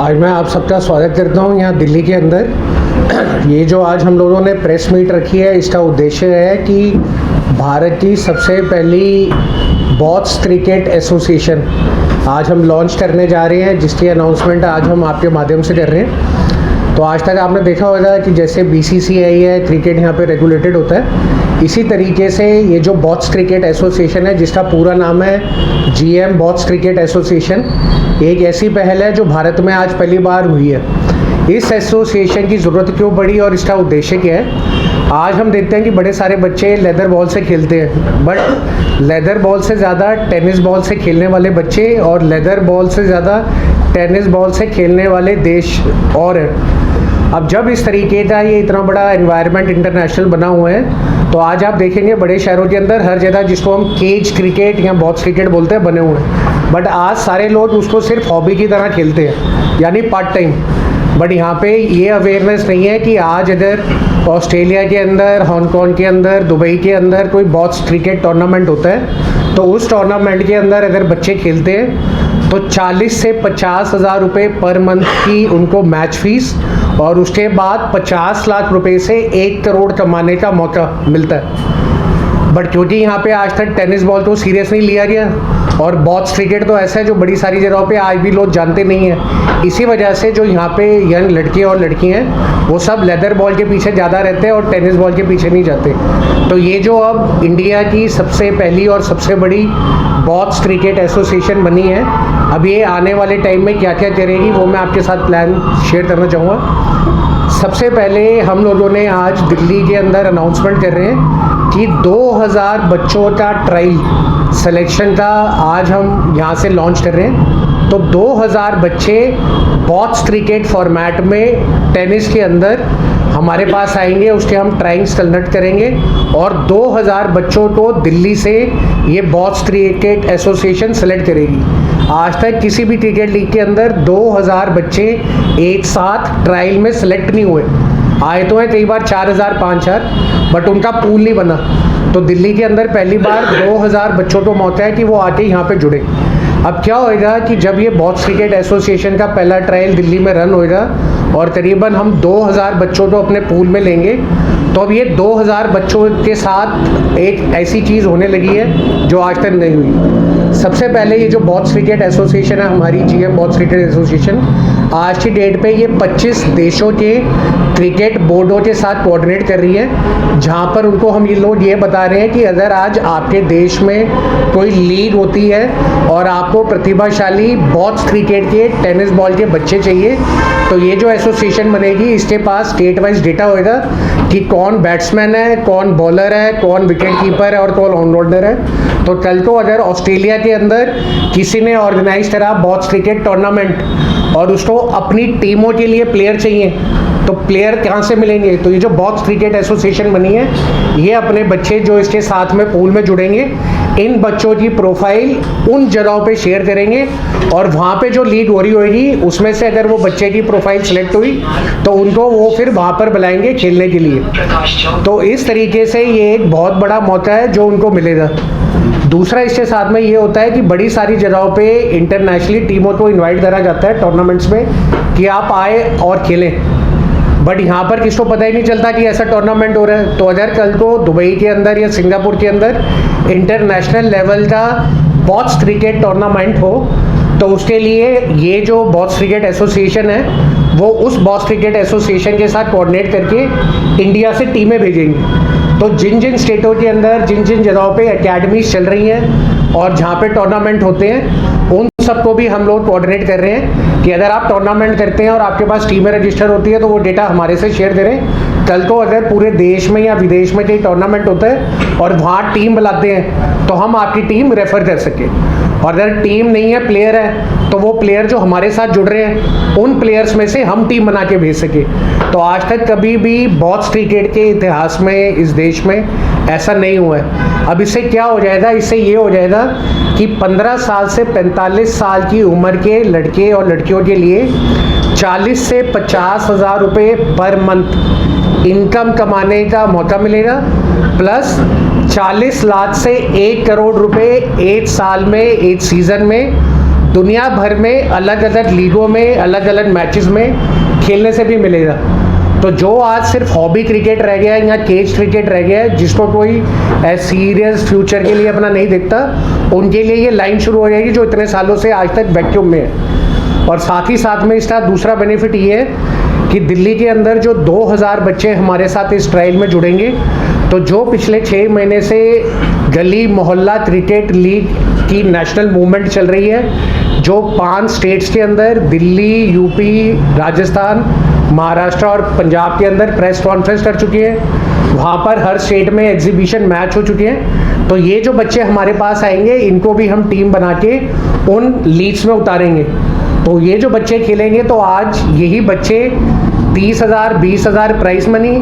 आज मैं आप सबका स्वागत करता हूं यहाँ दिल्ली के अंदर। ये जो आज हम लोगों ने प्रेस मीट रखी है, इसका उद्देश्य है कि भारत की सबसे पहली बॉट्स क्रिकेट एसोसिएशन आज हम लॉन्च करने जा रहे हैं, जिसकी अनाउंसमेंट आज हम आपके माध्यम से कर रहे हैं। तो आज तक आपने देखा होगा कि जैसे BCCI है, क्रिकेट यहाँ पे रेगुलेटेड होता है, इसी तरीके से ये जो बॉट्स क्रिकेट एसोसिएशन है, जिसका पूरा नाम है GM बॉट्स क्रिकेट एसोसिएशन, एक ऐसी पहल है जो भारत में आज पहली बार हुई है। इस एसोसिएशन की ज़रूरत क्यों पड़ी और इसका उद्देश्य क्या है? आज हम देखते हैं कि बड़े सारे बच्चे लेदर बॉल से खेलते हैं, बट लेदर बॉल से ज़्यादा टेनिस बॉल से खेलने वाले बच्चे और लेदर बॉल से ज़्यादा टेनिस बॉल से खेलने वाले देश और हैं। अब जब इस तरीके का ये इतना बड़ा एनवायरनमेंट इंटरनेशनल बना हुआ है, तो आज आप देखेंगे बड़े शहरों के अंदर हर जगह, जिसको हम केज क्रिकेट या बॉक्स क्रिकेट बोलते हैं, बने हुए हैं। बट आज सारे लोग उसको सिर्फ हॉबी की तरह खेलते हैं, यानी पार्ट टाइम। बट यहाँ पे ये अवेयरनेस नहीं है कि आज अगर ऑस्ट्रेलिया के अंदर, हांगकॉन्ग के अंदर, दुबई के अंदर कोई बॉक्स क्रिकेट टूर्नामेंट होता है, तो उस टूर्नामेंट के अंदर अगर बच्चे खेलते हैं तो 40 से 50 हज़ार रुपये पर मंथ की उनको मैच फीस और उसके बाद 50 लाख रुपए से 1 करोड़ कमाने का मौका मिलता है। बट क्योंकि यहाँ पे आज तक टेनिस बॉल को सीरियस नहीं लिया गया और बॉक्स क्रिकेट तो ऐसा है जो बड़ी सारी जगहों पे आज भी लोग जानते नहीं हैं, इसी वजह से जो यहाँ पे यंग लड़के और लड़कियाँ हैं वो सब लेदर बॉल के पीछे ज़्यादा रहते हैं और टेनिस बॉल के पीछे नहीं जाते। तो ये जो अब इंडिया की सबसे पहली और सबसे बड़ी बॉक्स क्रिकेट एसोसिएशन बनी है, अब ये आने वाले टाइम में क्या क्या करेगी वो मैं आपके साथ प्लान शेयर करना चाहूँगा। सबसे पहले हम लोगों ने आज दिल्ली के अंदर अनाउंसमेंट कर रहे हैं कि 2000 बच्चों का ट्रायल सिलेक्शन का आज हम यहाँ से लॉन्च कर रहे हैं। तो 2000 बच्चे बॉक्स क्रिकेट फॉर्मेट में टेनिस के अंदर हमारे पास आएंगे, उसके हम ट्रायल्स कंडक्ट करेंगे और 2000 बच्चों को दिल्ली से ये बॉक्स क्रिकेट एसोसिएशन सेलेक्ट करेगी। आज तक किसी भी क्रिकेट लीग के अंदर 2000 बच्चे एक साथ ट्रायल में सेलेक्ट नहीं हुए। आए तो हैं कई बार 4000 5000, बट उनका पूल नहीं बना। तो दिल्ली के अंदर पहली बार 2000 बच्चों को मौका है कि वो आके यहाँ पे जुड़े। अब क्या होएगा कि जब ये बॉक्स क्रिकेट एसोसिएशन का पहला ट्रायल दिल्ली में रन होएगा और करीबन हम 2000 बच्चों को अपने पूल में लेंगे, तो अब ये 2000 बच्चों के साथ एक ऐसी चीज़ होने लगी है जो आज तक नहीं हुई। सबसे पहले ये जो बॉक्स क्रिकेट एसोसिएशन है हमारी, GM बॉक्स क्रिकेट एसोसिएशन, आज की डेट पे ये 25 देशों के क्रिकेट बोर्डों के साथ कोऑर्डिनेट कर रही है, जहाँ पर उनको हम ये लोग ये बता रहे हैं कि अगर आज आपके देश में कोई लीग होती है और आपको प्रतिभाशाली बॉक्स क्रिकेट के टेनिस बॉल के बच्चे चाहिए, तो ये जो एसोसिएशन बनेगी इसके पास स्टेट वाइज डेटा होएगा कि कौन बैट्समैन है, कौन बॉलर है, कौन विकेट कीपर है और कौन ऑलराउंडर है। तो कल को अगर ऑस्ट्रेलिया के अंदर किसी ने ऑर्गेनाइज करा बॉक्स क्रिकेट टूर्नामेंट और उसको अपनी टीमों के लिए प्लेयर चाहिए, तो प्लेयर कहाँ से मिलेंगे? तो ये जो बॉक्स क्रिकेट एसोसिएशन बनी है, ये अपने बच्चे जो इसके साथ में पूल में जुड़ेंगे, इन बच्चों की प्रोफाइल उन जगहों पे शेयर करेंगे और वहाँ पे जो लीग हो रही होगी उसमें से अगर वो बच्चे की प्रोफाइल सिलेक्ट हुई तो उनको वो फिर वहाँ पर बुलाएंगे खेलने के लिए। तो इस तरीके से ये एक बहुत बड़ा मौका है जो उनको मिलेगा। दूसरा इसके साथ में ये होता है कि बड़ी सारी जगहों पे इंटरनेशनली टीमों को इनवाइट करा जाता है टूर्नामेंट्स में कि आप आए और खेलें, बट यहाँ पर किसको पता ही नहीं चलता कि ऐसा टूर्नामेंट हो रहा है। तो अगर कल को दुबई के अंदर या सिंगापुर के अंदर इंटरनेशनल लेवल का बॉक्स क्रिकेट टूर्नामेंट हो, तो उसके लिए ये जो बॉक्स क्रिकेट एसोसिएशन है वो उस बॉक्स क्रिकेट एसोसिएशन के साथ कोऑर्डिनेट करके इंडिया से टीमें भेजेंगी। तो जिन जिन स्टेटों के अंदर जिन जिन जगहों पे एकेडमीज चल रही हैं और जहाँ पे टूर्नामेंट होते हैं, उन सबको भी हम लोग कोऑर्डिनेट कर रहे हैं कि अगर आप टूर्नामेंट करते हैं और आपके पास टीमें रजिस्टर होती है तो वो डेटा हमारे से शेयर करें। कल को अगर पूरे देश में या विदेश में कहीं टूर्नामेंट होता है और वहाँ टीम बुलाते हैं तो हम आपकी टीम रेफर कर सकें, और अगर टीम नहीं है, प्लेयर है, तो वो प्लेयर जो हमारे साथ जुड़ रहे हैं उन प्लेयर्स में से हम टीम बना के भेज सके। तो आज तक कभी भी बॉक्स क्रिकेट के इतिहास में इस देश में ऐसा नहीं हुआ है। अब इससे क्या हो जाएगा? इससे ये हो जाएगा कि 15 साल से 45 साल की उम्र के लड़के और लड़कियों के लिए 40 से 50 हज़ार रुपये पर मंथ इनकम कमाने का मौका मिलेगा, प्लस 40 लाख से 1 करोड़ रुपए एक साल में, एक सीज़न में दुनिया भर में अलग अलग लीगों में अलग अलग मैचेस में खेलने से भी मिलेगा। तो जो आज सिर्फ हॉबी क्रिकेट रह गया है या केज क्रिकेट रह गया है, जिसको कोई सीरियस फ्यूचर के लिए अपना नहीं देखता, उनके लिए ये लाइन शुरू हो जाएगी जो इतने सालों से आज तक वैक्यूम में है। और साथ ही साथ में इसका दूसरा बेनिफिट ये है कि दिल्ली के अंदर जो 2000 बच्चे हमारे साथ इस ट्रायल में जुड़ेंगे, तो जो पिछले 6 महीने से गली मोहल्ला क्रिकेट लीग की नेशनल मूवमेंट चल रही है, जो 5 स्टेट्स के अंदर दिल्ली, यूपी, राजस्थान, महाराष्ट्र और पंजाब के अंदर प्रेस कॉन्फ्रेंस कर चुकी है, वहाँ पर हर स्टेट में एग्जीबिशन मैच हो चुके हैं। तो ये जो बच्चे हमारे पास आएंगे, इनको भी हम टीम बना के उन लीग्स में उतारेंगे। तो ये जो बच्चे खेलेंगे, तो आज यही बच्चे 30,000, 20,000 प्राइस मनी,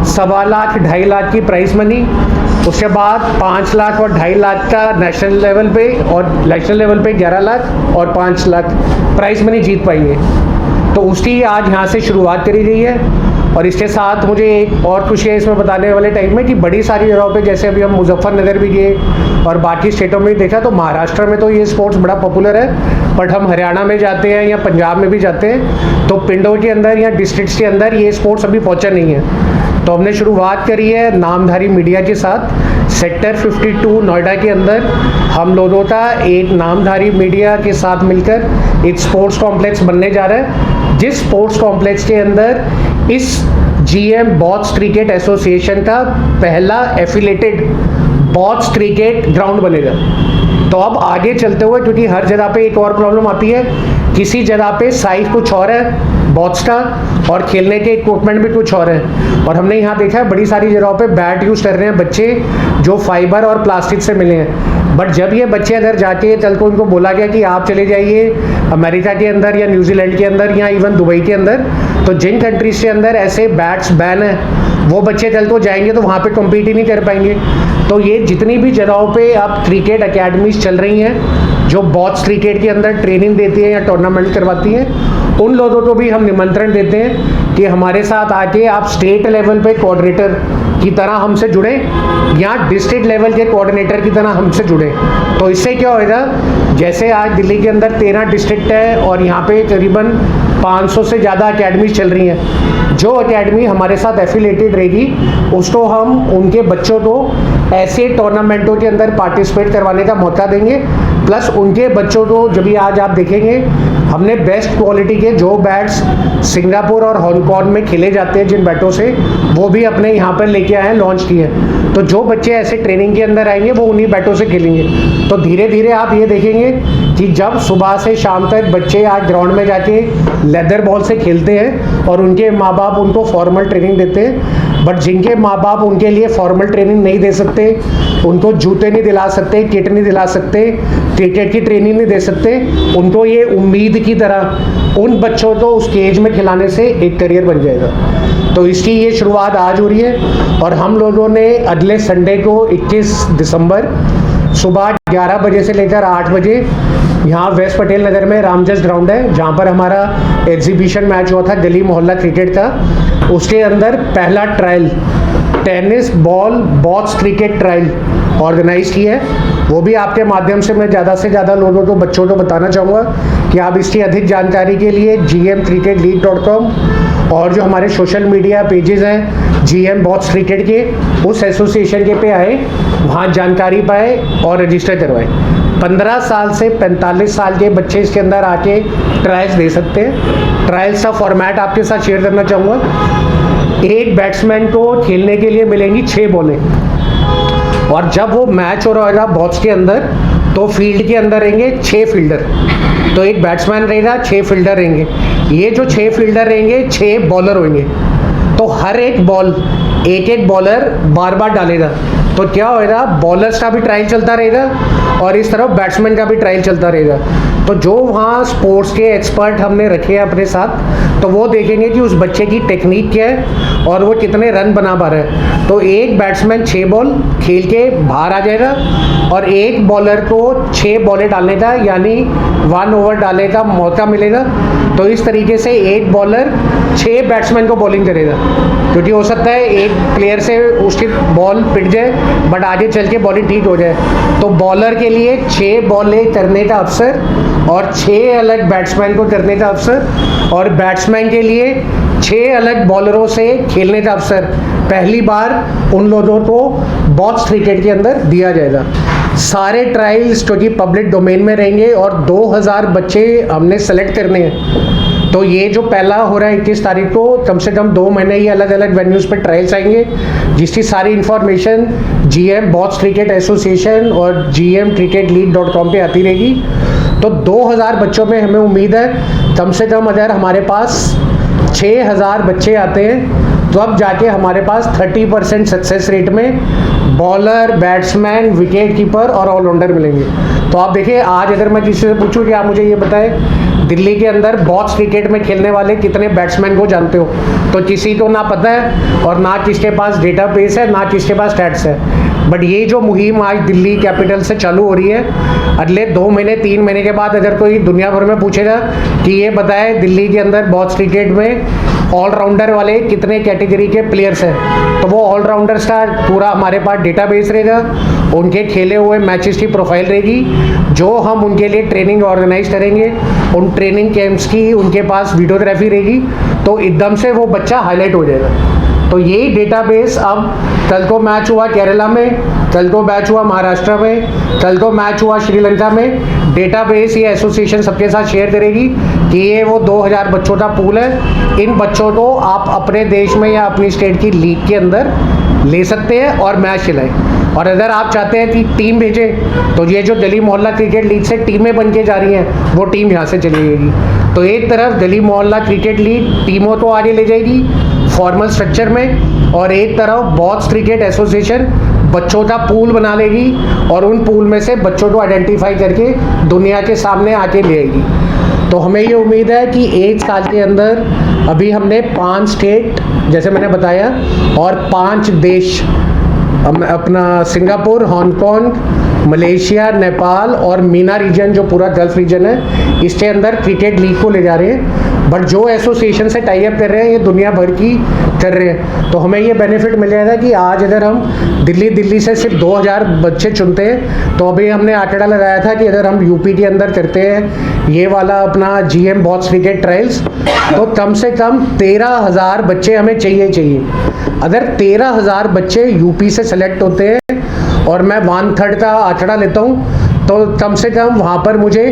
1.25 लाख, 2.5 लाख की प्राइस मनी, उसके बाद 5 लाख और 2.5 लाख का नेशनल लेवल पे, और नेशनल लेवल पे 11 लाख और 5 लाख प्राइस मनी जीत पाएंगे। तो उसकी आज यहाँ से शुरुआत करी गई है। और इसके साथ मुझे एक और खुशी है इसमें बताने वाले टाइम में कि बड़ी सारी जगहों पे, जैसे अभी हम मुजफ्फरनगर भी गए और बाकी स्टेटों में भी देखा, तो महाराष्ट्र में तो ये स्पोर्ट्स बड़ा पॉपुलर है, बट हम हरियाणा में जाते हैं या पंजाब में भी जाते हैं, तो पिंडों के अंदर या डिस्ट्रिक्ट्स के अंदर ये स्पोर्ट्स अभी पहुँचा नहीं है। तो हमने शुरुआत करी है नामधारी मीडिया के साथ। सेक्टर 52 नोएडा के अंदर हम लोगों का एक नामधारी मीडिया के साथ मिलकर एक स्पोर्ट्स कॉम्प्लेक्स बनने जा रहा है, जिस स्पोर्ट्स कॉम्प्लेक्स के अंदर इस GM बॉट्स क्रिकेट एसोसिएशन का पहला एफिलेटेड बॉट्स क्रिकेट ग्राउंड बनेगा। तो अब आगे चलते हुए, क्योंकि हर जगह पे एक और प्रॉब्लम आती है, किसी जगह पे साइज कुछ और है बॉट्स का और खेलने के इक्विपमेंट भी कुछ और है। और हमने यहाँ देखा है बड़ी सारी जगहों पे बैट यूज़ कर रहे हैं बच्चे जो फाइबर और प्लास्टिक से मिले हैं। बट जब ये बच्चे अगर जाके कल को उनको बोला गया कि आप चले जाइए अमेरिका के अंदर या न्यूजीलैंड के अंदर या इवन दुबई के अंदर, तो जिन कंट्रीज के अंदर ऐसे बैट्स बैन है, वो बच्चे कल को जाएंगे तो वहाँ पे कम्पीट ही नहीं कर पाएंगे। तो ये जितनी भी जगहों पे अब क्रिकेट अकेडमीज चल रही हैं जो बॉट्स क्रिकेट के अंदर ट्रेनिंग देती है या टूर्नामेंट करवाती हैं, उन लोगों को भी हम निमंत्रण देते हैं कि हमारे साथ आके आप स्टेट लेवल पे कोऑर्डिनेटर की तरह हमसे जुड़े या डिस्ट्रिक्ट लेवल के कोऑर्डिनेटर की तरह हमसे जुड़े। तो इससे क्या होगा, जैसे आज दिल्ली के अंदर 13 डिस्ट्रिक्ट है और यहाँ पे करीबन 500 से ज़्यादा अकेडमी चल रही हैं। जो अकेडमी हमारे साथ एफिलेटेड रहेगी, उसको हम उनके बच्चों को ऐसे टूर्नामेंटों के अंदर पार्टिसिपेट करवाने का मौका देंगे। प्लस उनके बच्चों को, जब भी आज आप देखेंगे, हमने बेस्ट क्वालिटी के जो बैट्स सिंगापुर और हांगकांग में खेले जाते हैं जिन बैटों से, वो भी अपने यहाँ पर लेके आए हैं, लॉन्च किए हैं। तो जो बच्चे ऐसे ट्रेनिंग के अंदर आएंगे वो उन्हीं बैटों से खेलेंगे। तो धीरे धीरे आप ये देखेंगे कि जब सुबह से शाम तक बच्चे आज ग्राउंड में जाके लेदर बॉल से खेलते हैं और उनके माँ बाप उनको फॉर्मल ट्रेनिंग देते हैं, बट जिनके माँ बाप उनके लिए फॉर्मल ट्रेनिंग नहीं दे सकते, उनको जूते नहीं दिला सकते, किट नहीं दिला सकते, क्रिकेट की ट्रेनिंग नहीं दे सकते, उनको ये उम्मीद की तरह उन बच्चों को उस केज में खिलाने से एक करियर बन जाएगा। तो इसकी ये शुरुआत आज हो रही है। और हम लोगों ने अगले संडे को 21 दिसंबर सुबह 11 बजे से लेकर 8 बजे यहाँ वेस्ट पटेल नगर में रामजस ग्राउंड है, जहाँ पर हमारा एग्जीबिशन मैच हुआ था गली मोहल्ला क्रिकेट का, उसके अंदर पहला trial tennis ball bots cricket trial organise की है। वो भी आपके माध्यम से मैं ज़्यादा से ज़्यादा लोगों को, बच्चों को बताना चाहूँगा कि आप इसकी अधिक जानकारी के लिए gmcricketleague.com और जो हमारे सोशल मीडिया पेजेस हैं GM बॉट्स क्रिकेट के, उस एसोसिएशन के पे आए, वहाँ जानकारी पाए और रजिस्टर करवाएं। 15 साल से 45 साल के बच्चे इसके अंदर आके ट्रायल्स दे सकते हैं। ट्रायल्स का फॉर्मेट आपके साथ शेयर करना चाहूँगा। एक बैट्समैन को खेलने के लिए मिलेंगी 6 बॉलें, और जब वो मैच हो रहेगा बॉक्स के अंदर, तो फील्ड के अंदर रहेंगे 6 फील्डर। तो एक बैट्समैन रहेगा, 6 फील्डर रहेंगे। ये जो 6 फील्डर रहेंगे, 6 बॉलर होंगे। तो हर एक बॉल एक एक बॉलर बार बार डालेगा। तो क्या होएगा, बॉलर्स का भी ट्रायल चलता रहेगा और इस तरफ बैट्समैन का भी ट्रायल चलता रहेगा। तो जो वहाँ स्पोर्ट्स के एक्सपर्ट हमने रखे हैं अपने साथ, तो वो देखेंगे कि उस बच्चे की टेक्निक क्या है और वो कितने रन बना पा रहा है। तो एक बैट्समैन 6 बॉल खेल के बाहर आ जाएगा और एक बॉलर को 6 बॉलें डालने का यानी 1 ओवर डालने का मौका मिलेगा। तो इस तरीके से एक बॉलर 6 बैट्समैन को बॉलिंग करेगा, क्योंकि हो सकता है एक प्लेयर से उसकी बॉल पिट जाए बट आगे चल के बॉलिंग ठीक हो जाए। तो बॉलर के लिए 6 बॉलें करने का अवसर और 6 अलग बैट्समैन को करने का अवसर, और बैट्समैन के लिए 6 अलग बॉलरों से खेलने का अवसर पहली बार उन लोगों को बॉक्स क्रिकेट के अंदर दिया जाएगा। सारे ट्रायल्स जो कि पब्लिक डोमेन में रहेंगे और 2000 बच्चे हमने सेलेक्ट करने हैं। तो ये जो पहला हो रहा है 21 तारीख को, कम से कम 2 महीने ये अलग अलग वेन्यूज़ पे ट्रायल्स आएंगे, जिसकी सारी information GM box cricket association और gmcricketleague.com पे आती रहेगी। तो 2000 बच्चों में हमें उम्मीद है कम से कम अगर हमारे पास 6000 बच्चे आते हैं तो अब जाके हमारे पास 30% सक्सेस रेट में बॉलर, बैट्समैन, विकेट कीपर और ऑलराउंडर मिलेंगे। तो आप देखिए, आज अगर मैं किसी से पूछूं कि आप मुझे ये बताएं दिल्ली के अंदर बॉक्स क्रिकेट में खेलने वाले कितने बैट्समैन को जानते हो, तो किसी को ना पता है और ना किसके पास डेटाबेस है, ना किसके पास स्टैट्स है। बट ये जो मुहिम आज दिल्ली कैपिटल से चालू हो रही है, अगले 2 महीने 3 महीने के बाद अगर कोई दुनिया भर में पूछेगा कि ये बताए दिल्ली के अंदर बॉक्स क्रिकेट में ऑलराउंडर वाले कितने कैटेगरी के प्लेयर्स हैं, तो वो ऑलराउंडर्स का पूरा हमारे पास डेटाबेस रहेगा, उनके खेले हुए मैचेस की प्रोफाइल रहेगी, जो हम उनके लिए ट्रेनिंग ऑर्गेनाइज करेंगे, उन ट्रेनिंग कैंप्स की उनके पास वीडियोग्राफी रहेगी। तो एकदम से वो बच्चा हाईलाइट हो जाएगा। तो यही डेटाबेस अब कल को मैच हुआ केरला में, कल को मैच हुआ महाराष्ट्र में, कल को मैच हुआ श्रीलंका में, डेटाबेस ये एसोसिएशन सबके साथ शेयर करेगी कि ये वो 2000 बच्चों का पूल है। इन बच्चों को आप अपने देश में या अपनी स्टेट की लीग के अंदर ले सकते हैं और मैच खिलाएं। और अगर आप चाहते हैं कि टीम भेजें तो ये जो दिल्ली मोहल्ला क्रिकेट लीग से टीमें बन के जा रही हैं वो टीम यहाँ से चली जाएगी। तो एक तरफ दिल्ली मोहल्ला क्रिकेट लीग टीमों को आगे ले जाएगी फॉर्मल स्ट्रक्चर में, और एक तरफ बॉक्स क्रिकेट एसोसिएशन बच्चों का पूल बना लेगी और उन पूल में से बच्चों को आइडेंटिफाई करके दुनिया के सामने आके ले आएगी। तो हमें ये उम्मीद है कि 1 साल के अंदर अभी हमने 5 स्टेट जैसे मैंने बताया और 5 देश अपना सिंगापुर, हांगकांग, मलेशिया, नेपाल और मीना रीजन जो पूरा गल्फ रीजन है, इसके अंदर क्रिकेट लीग को ले जा रहे हैं। बट जो एसोसिएशन से टाई अप कर रहे हैं ये दुनिया भर की कर रहे हैं। तो हमें ये बेनिफिट मिल जाएगा कि आज अगर हम दिल्ली से सिर्फ 2000 बच्चे चुनते हैं, तो अभी हमने आंकड़ा लगाया था कि अगर हम यूपी के अंदर करते हैं ये वाला अपना GM बॉक्स क्रिकेट ट्रायल्स, तो कम से कम 13000 बच्चे हमें चाहिए। अगर 13000 बच्चे यूपी से सेलेक्ट होते हैं और मैं 1/3 का आंकड़ा लेता हूँ, तो कम से कम वहाँ पर मुझे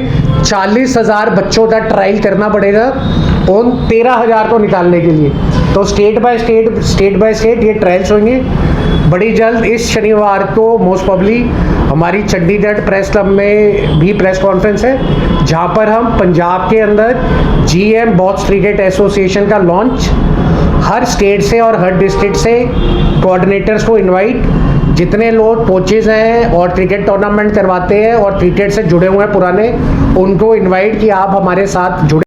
40,000 बच्चों का ट्रायल करना पड़ेगा उन 13,000 को निकालने के लिए। तो स्टेट बाय स्टेट ये ट्रायल्स होंगे। बड़ी जल्द इस शनिवार को मोस्ट प्रॉब्ली हमारी चंडीगढ़ प्रेस क्लब में भी प्रेस कॉन्फ्रेंस है, जहाँ पर हम पंजाब के अंदर GM बॉक्स क्रिकेट एसोसिएशन का लॉन्च, हर स्टेट से और हर डिस्ट्रिक्ट से कोऑर्डिनेटर्स को इनवाइट, जितने लोग कोचेज़ हैं और क्रिकेट टूर्नामेंट करवाते हैं और क्रिकेट से जुड़े हुए हैं पुराने, उनको इनवाइट कि आप हमारे साथ जुड़े।